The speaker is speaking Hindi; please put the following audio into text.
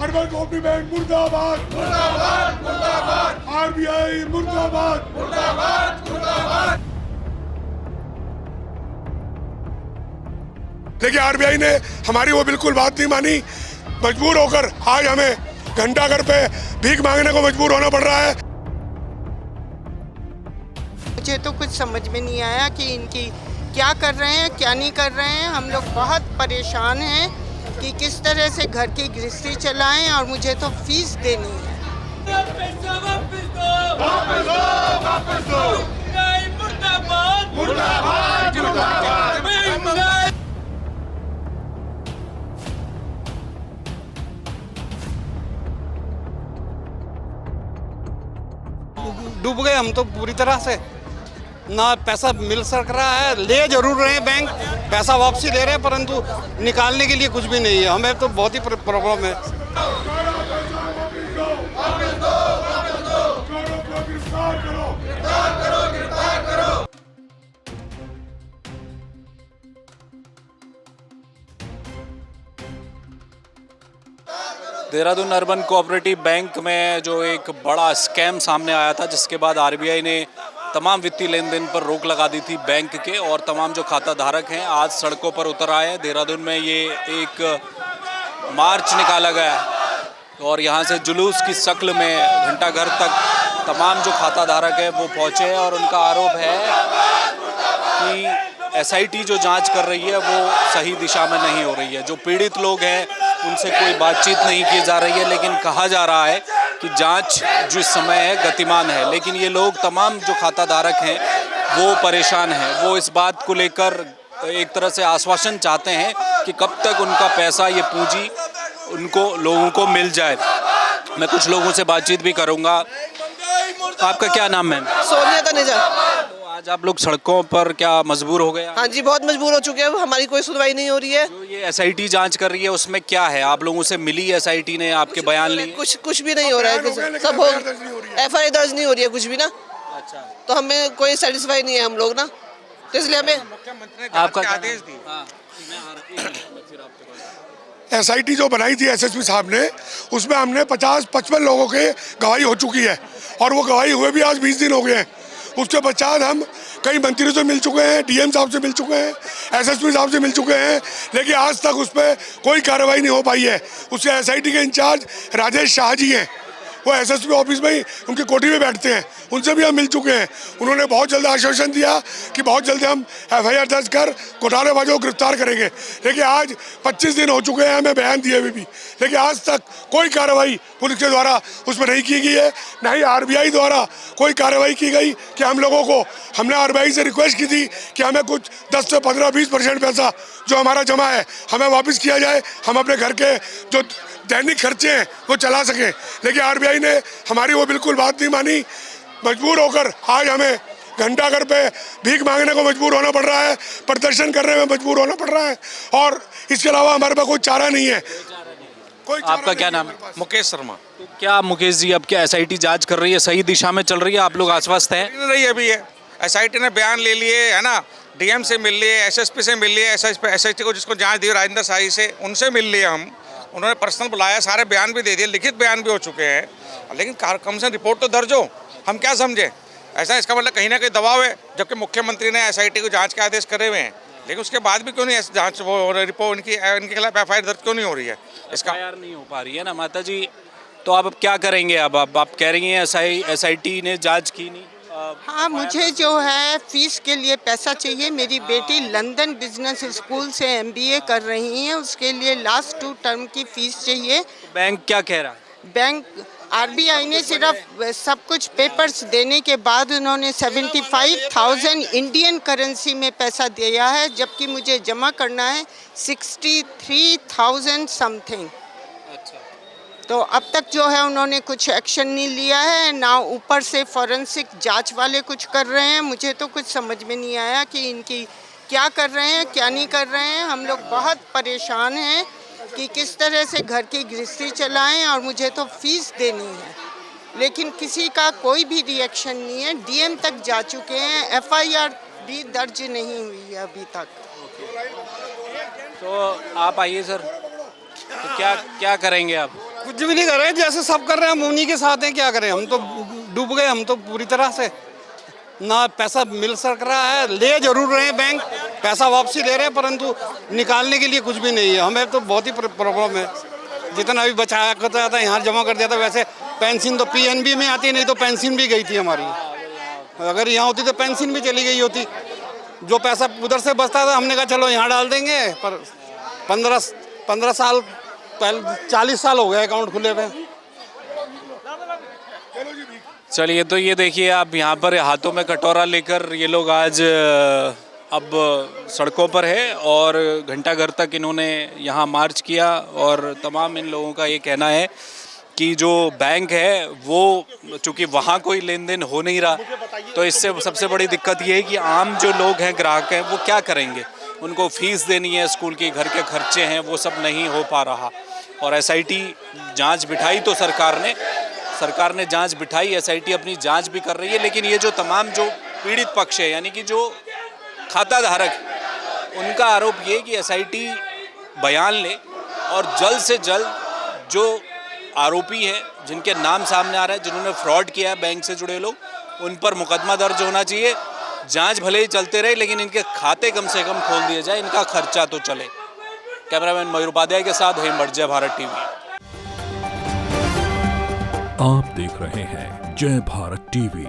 अर्बन कोऑपरेटिव बैंक मुर्दाबाद, मुर्दाबाद, मुर्दाबाद। आरबीआई मुर्दाबाद, मुर्दाबाद, मुर्दाबाद। देखिए, आरबीआई ने हमारी वो बिल्कुल बात नहीं मानी। मजबूर होकर आज हमें घंटाघर पे भीख मांगने को मजबूर होना पड़ रहा है। मुझे तो कुछ समझ में नहीं आया कि इनकी क्या कर रहे हैं, क्या नहीं कर रहे हैं। हम लोग बहुत परेशान हैं कि किस तरह से घर की गृहस्थी चलाएं, और मुझे तो फीस देनी है। पैसा वापस दो, वापस दो, वापस दो। नहीं, मुर्दाबाद, मुर्दाबाद, मुर्दाबाद। नहीं। डूब गए हम तो पूरी तरह से, ना पैसा मिल सक रहा है। ले जरूर रहे हैं बैंक, पैसा वापसी ले रहे हैं, परंतु निकालने के लिए कुछ भी नहीं है। हमें तो बहुत ही प्रॉब्लम है। देहरादून अर्बन कोऑपरेटिव बैंक में जो एक बड़ा स्कैम सामने आया था, जिसके बाद आरबीआई ने तमाम वित्तीय लेन देन पर रोक लगा दी थी बैंक के, और तमाम जो खाता धारक हैं आज सड़कों पर उतर आए हैं। देहरादून में ये एक मार्च निकाला गया और यहाँ से जुलूस की शक्ल में घंटाघर तक तमाम जो खाता धारक है वो पहुँचे हैं, और उनका आरोप है कि एसआईटी जो जांच कर रही है वो सही दिशा में नहीं हो रही है। जो पीड़ित लोग हैं उनसे कोई बातचीत नहीं की जा रही है, लेकिन कहा जा रहा है कि जांच जो समय है गतिमान है। लेकिन ये लोग तमाम जो खाता धारक हैं वो परेशान हैं। वो इस बात को लेकर एक तरह से आश्वासन चाहते हैं कि कब तक उनका पैसा, ये पूंजी उनको लोगों को मिल जाए। मैं कुछ लोगों से बातचीत भी करूँगा। आपका क्या नाम है? सोनिया तनेजा। तो आज आप लोग सड़कों पर क्या मजबूर हो गए? हाँ जी, बहुत मजबूर हो चुके हैं। हमारी कोई सुनवाई नहीं हो रही है। जो ये एसआईटी जांच कर रही है उसमें क्या है? आप लोगों से मिली एसआईटी ने, आपके बयान लिए? कुछ भी नहीं हो रहा है। सब हो एफआईआर दर्ज नहीं हो रही है कुछ भी ना। अच्छा, तो हमें कोई सेटिस्फाई नहीं है हम लोग ना, तो इसलिए हमें आपका आदेश दी। एसआईटी जो बनाई थी एसएसपी साहब ने, उसमें हमने 50-55 लोगों के गवाही हो चुकी है, और वो गवाही हुए भी आज 20 दिन हो गए हैं। उसके पश्चात हम कई मंत्रियों से मिल चुके हैं, डीएम साहब से मिल चुके हैं, एसएसपी साहब से मिल चुके हैं, लेकिन आज तक उस पर कोई कार्रवाई नहीं हो पाई है। उसके एसआईटी के इंचार्ज राजेश शाह जी हैं, वो एसएसपी ऑफिस में ही उनकी कोठी में बैठते हैं। उनसे भी हम मिल चुके हैं। उन्होंने बहुत जल्द आश्वासन दिया कि बहुत जल्द हम एफआईआर दर्ज कर घोटालेबाजों को गिरफ्तार करेंगे। लेकिन आज 25 दिन हो चुके हैं हमें बयान दिए हुए भी, लेकिन आज तक कोई कार्रवाई पुलिस के द्वारा उसमें नहीं की गई है, न ही आरबीआई द्वारा कोई कार्रवाई की गई। कि हम लोगों को, हमने आरबीआई से रिक्वेस्ट की थी कि हमें कुछ 10 से 15-20% पैसा जो हमारा जमा है हमें वापस किया जाए, हम अपने घर के जो दैनिक खर्चे हैं वो चला सकें। लेकिन आरबीआई ने हमारी वो बिल्कुल बात नहीं मानी। मजबूर होकर आज हमें घंटाघर पे भीख मांगने को मजबूर होना पड़ रहा है, प्रदर्शन करने में मजबूर होना पड़ रहा है, और इसके अलावा हमारे पास कोई चारा नहीं है। कोई चारा आपका क्या नहीं नाम है? मुकेश शर्मा। तो क्या मुकेश जी, अब क्या एसआईटी जांच कर रही है, सही दिशा में चल रही है? आप लोग आश्वस्त हैं? नहीं रही अभी है। एसआईटी ने बयान ले लिए है ना, डीएम से मिल लिए, एसएसपी से मिल लिए, एसएसटी को जिसको जांच दी राजेंद्र शाही से, उनसे मिल लिए हम। उन्होंने पर्सनल बुलाया, सारे बयान भी दे दिए, लिखित बयान भी हो चुके हैं, लेकिन कम से रिपोर्ट तो दर्ज हो। हम क्या समझे ऐसा? इसका मतलब कहीं ना कहीं दबाव है, जबकि मुख्यमंत्री ने एसआईटी को जांच के आदेश करे हुए हैं, लेकिन उसके बाद भी क्यों नहीं जांच, वो रिपोर्ट इनके खिलाफ एफआईआर दर्ज क्यों नहीं हो रही है? इसका एफआईआर नहीं हो पा रही है ना माता जी। तो आप अब क्या करेंगे? अब आप कह रही हैं एसआईटी ने जांच की नहीं। हाँ, मुझे जो है फीस के लिए पैसा चाहिए। मेरी बेटी लंदन बिजनेस स्कूल से एमबीए कर रही हैं, उसके लिए लास्ट 2 टर्म की फीस चाहिए। बैंक क्या कह रहा है? बैंक, आरबीआई ने सिर्फ सब कुछ पेपर्स देने के बाद उन्होंने 75,000 इंडियन करेंसी में पैसा दिया है, जबकि मुझे जमा करना है 63,000 समथिंग। तो अब तक जो है उन्होंने कुछ एक्शन नहीं लिया है, ना ऊपर से फॉरेंसिक जांच वाले कुछ कर रहे हैं। मुझे तो कुछ समझ में नहीं आया कि इनकी क्या कर रहे हैं, क्या नहीं कर रहे हैं। हम लोग बहुत परेशान हैं कि किस तरह से घर की गृहस्थी चलाएं, और मुझे तो फीस देनी है, लेकिन किसी का कोई भी रिएक्शन नहीं है। डीएम तक जा चुके हैं, एफआईआर भी दर्ज नहीं हुई है अभी तक। तो आप आइए सर, तो क्या करेंगे आप? कुछ भी नहीं कर रहे, जैसे सब कर रहे हैं हम उन्हीं के साथ हैं। क्या करें, हम तो डूब गए, हम तो पूरी तरह से। ना पैसा मिल सक रहा है, ले जरूर रहे हैं बैंक, पैसा वापसी ले रहे हैं, परंतु निकालने के लिए कुछ भी नहीं है। हमें तो बहुत ही प्रॉब्लम है। जितना भी बचाया करता था यहाँ जमा कर दिया था। वैसे पेंशन तो पीएनबी में आती नहीं, तो पेंशन भी गई थी हमारी। अगर यहाँ होती तो पेंशन भी चली गई होती। जो पैसा उधर से बचता था हमने कहा चलो यहाँ डाल देंगे, पर 15 साल पहले 40 साल हो गए अकाउंट खुले हुए। चलिए, तो ये देखिए आप, यहाँ पर हाथों में कटोरा लेकर ये लोग आज अब सड़कों पर है और घंटाघर तक इन्होंने यहाँ मार्च किया। और तमाम इन लोगों का ये कहना है कि जो बैंक है वो चूँकि वहाँ कोई लेन देन हो नहीं रहा, तो इससे सबसे बड़ी दिक्कत ये है कि आम जो लोग हैं, ग्राहक हैं, वो क्या करेंगे। उनको फीस देनी है, स्कूल की, घर के खर्चे हैं, वो सब नहीं हो पा रहा। और एसआईटी जांच बिठाई तो सरकार ने जांच बिठाई, एसआईटी अपनी जांच भी कर रही है। लेकिन ये जो तमाम जो पीड़ित पक्ष है, यानी कि जो खाता धारक, उनका आरोप ये कि एसआईटी बयान ले और जल्द से जल्द जो आरोपी हैं, जिनके नाम सामने आ रहे हैं, जिन्होंने फ्रॉड किया है बैंक से जुड़े लोग, उन पर मुकदमा दर्ज होना चाहिए। जांच भले ही चलते रहे, लेकिन इनके खाते कम से कम खोल दिए जाए, इनका खर्चा तो चले। कैमरामैन मयूर उपाध्याय के साथ हेमंत, जय भारत टीवी। आप देख रहे हैं जय भारत टीवी।